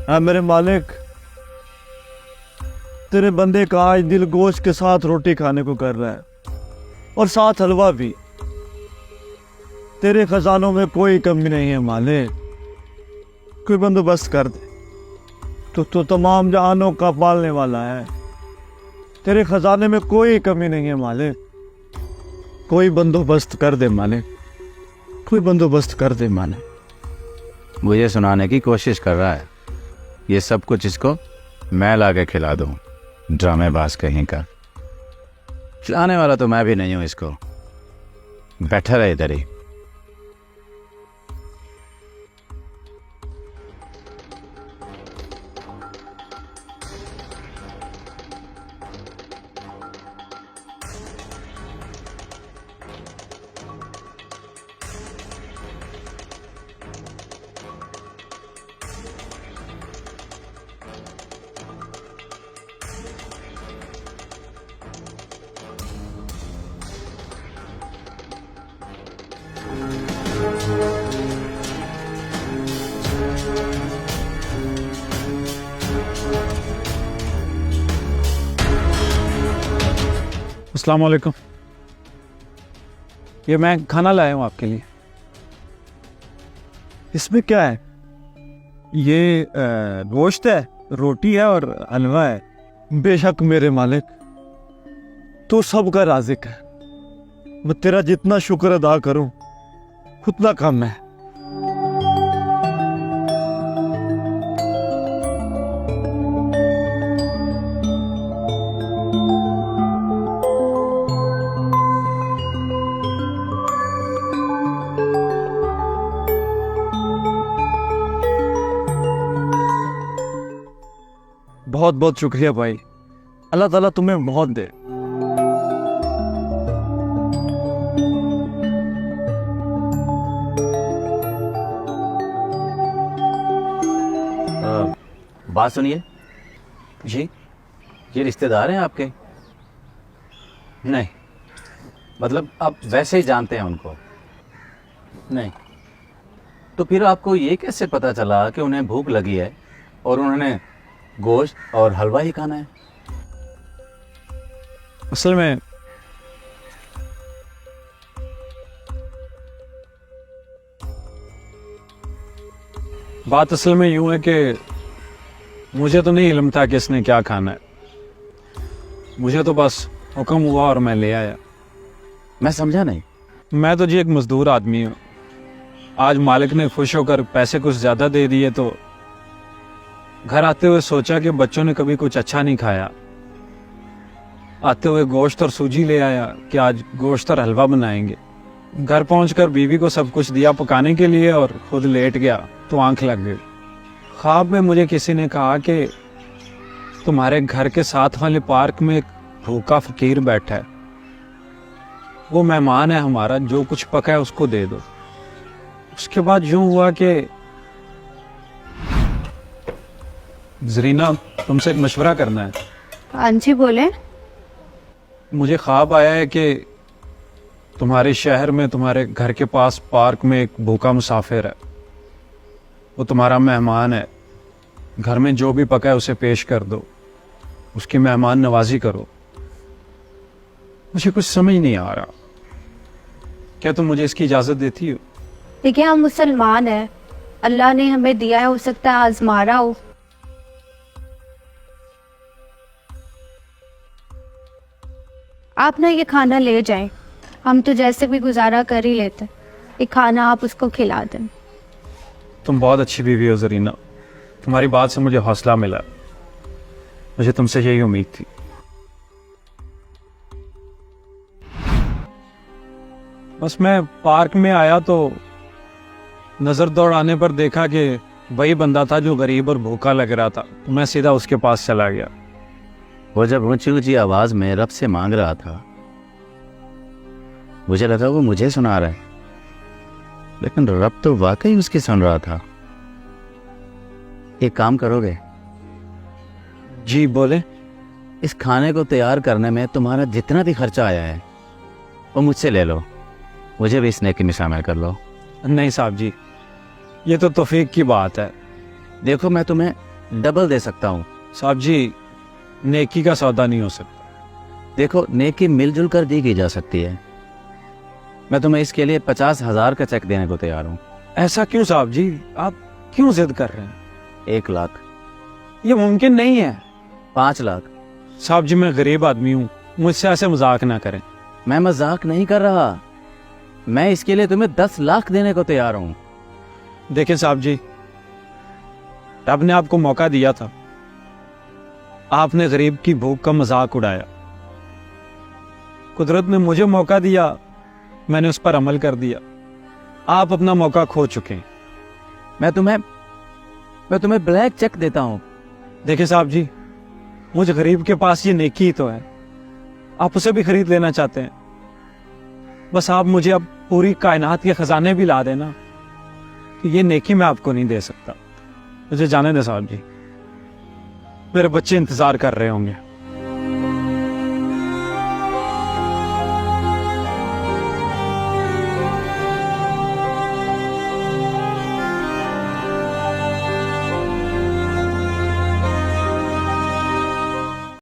हाँ मेरे मालिक, तेरे बंदे का आज दिल गोश्त के साथ रोटी खाने को कर रहा है और साथ हलवा भी। तेरे खजानों में कोई कमी नहीं है मालिक, कोई बंदोबस्त कर दे। तो तमाम जहानों का पालने वाला है, तेरे खजाने में कोई कमी नहीं है मालिक, कोई बंदोबस्त कर दे मालिक, कोई बंदोबस्त कर दे मालिक। मुझे सुनाने की कोशिश कर रहा है। ये सब कुछ इसको मैं ला के खिला दूँ, ड्रामेबाज कहीं का। खिलाने वाला तो मैं भी नहीं हूँ इसको। बैठा रहे इधर ही। अस्सलाम वालेकुम। ये मैं खाना लाया हूँ आपके लिए। इसमें क्या है? ये गोश्त है, रोटी है और हलवा है। बेशक मेरे मालिक, तू सबका राज़िक है। मैं तेरा जितना शुक्र अदा करूं उतना कम है। बहुत बहुत शुक्रिया भाई, अल्लाह ताला तुम्हें बहुत दे। बात सुनिए जी? ये रिश्तेदार हैं आपके? नहीं। मतलब आप वैसे ही जानते हैं उनको? नहीं। तो फिर आपको ये कैसे पता चला कि उन्हें भूख लगी है और उन्होंने गोश्त और हलवा ही खाना है? असल में बात असल में यूं है कि मुझे तो नहीं इल्म था कि इसने क्या खाना है। मुझे तो बस हुक्म हुआ और मैं ले आया। मैं समझा नहीं। मैं तो जी एक मजदूर आदमी हूँ। आज मालिक ने खुश होकर पैसे कुछ ज़्यादा दे दिए तो घर आते हुए सोचा कि बच्चों ने कभी कुछ अच्छा नहीं खाया। आते हुए गोश्त और सूजी ले आया कि आज गोश्त और हलवा बनाएंगे। घर पहुंचकर बीवी को सब कुछ दिया पकाने के लिए और खुद लेट गया तो आंख लग गई। ख्वाब में मुझे किसी ने कहा कि तुम्हारे घर के साथ वाले पार्क में एक भूखा फकीर बैठा है, वो मेहमान है हमारा, जो कुछ पका है उसको दे दो। उसके बाद यूं हुआ कि जरीना, तुमसे एक मशवरा करना है। हाँ जी बोले। मुझे ख्वाब आया है कि तुम्हारे शहर में तुम्हारे घर के पास पार्क में एक भूखा मुसाफिर है। वो तुम्हारा मेहमान है। घर में जो भी पका है उसे पेश कर दो, उसकी मेहमान नवाजी करो। मुझे कुछ समझ नहीं आ रहा, क्या तुम मुझे इसकी इजाज़त देती हो? देखिए हम मुसलमान हैं, अल्लाह ने हमें दिया है, हो सकता है आजमा रहा हो। आप ना ये खाना ले जाएं, हम तो जैसे भी गुजारा कर ही लेते। ये खाना आप उसको खिला दें। तुम बहुत अच्छी बीवी हो जरीना, तुम्हारी बात से मुझे हौसला मिला। मुझे तुमसे यही उम्मीद थी। बस मैं पार्क में आया तो नजर दौड़ाने पर देखा कि वही बंदा था जो गरीब और भूखा लग रहा था। तो मैं सीधा उसके पास चला गया। वो जब ऊंची ऊंची आवाज में रब से मांग रहा था, मुझे लगा वो मुझे सुना रहा है, लेकिन रब तो वाकई उसकी सुन रहा था। एक काम करोगे? जी बोले। इस खाने को तैयार करने में तुम्हारा जितना भी खर्चा आया है वो मुझसे ले लो, मुझे भी इस नेकी में शामिल कर लो। नहीं साहब जी, ये तो तौफीक की बात है। देखो मैं तुम्हें डबल दे सकता हूँ। साहब जी, नेकी का सौदा नहीं हो सकता। देखो, नेकी मिलजुल कर दी की जा सकती है। मैं तुम्हें इसके लिए 50,000 का चेक देने को तैयार हूँ। ऐसा क्यों साहब जी? आप क्यों जिद कर रहे हैं? 1 लाख, ये मुमकिन नहीं है। 5 लाख। साहब जी, मैं गरीब आदमी हूँ, मुझसे ऐसे मजाक ना करें। मैं मजाक नहीं कर रहा, मैं इसके लिए तुम्हें 10 लाख देने को तैयार हूँ। देखिए साहब जी, रब ने आपको मौका दिया था, आपने गरीब की भूख का मजाक उड़ाया। कुदरत ने मुझे मौका दिया, मैंने उस पर अमल कर दिया। आप अपना मौका खो चुके हैं। मैं तुम्हें ब्लैक चेक देता हूँ। देखिए साहब जी, मुझ गरीब के पास ये नेकी ही तो है, आप उसे भी खरीद लेना चाहते हैं। बस आप मुझे अब पूरी कायनात के खजाने भी ला देना, कि ये नेकी मैं आपको नहीं दे सकता। मुझे जाने दे साहब जी, मेरे बच्चे इंतजार कर रहे होंगे।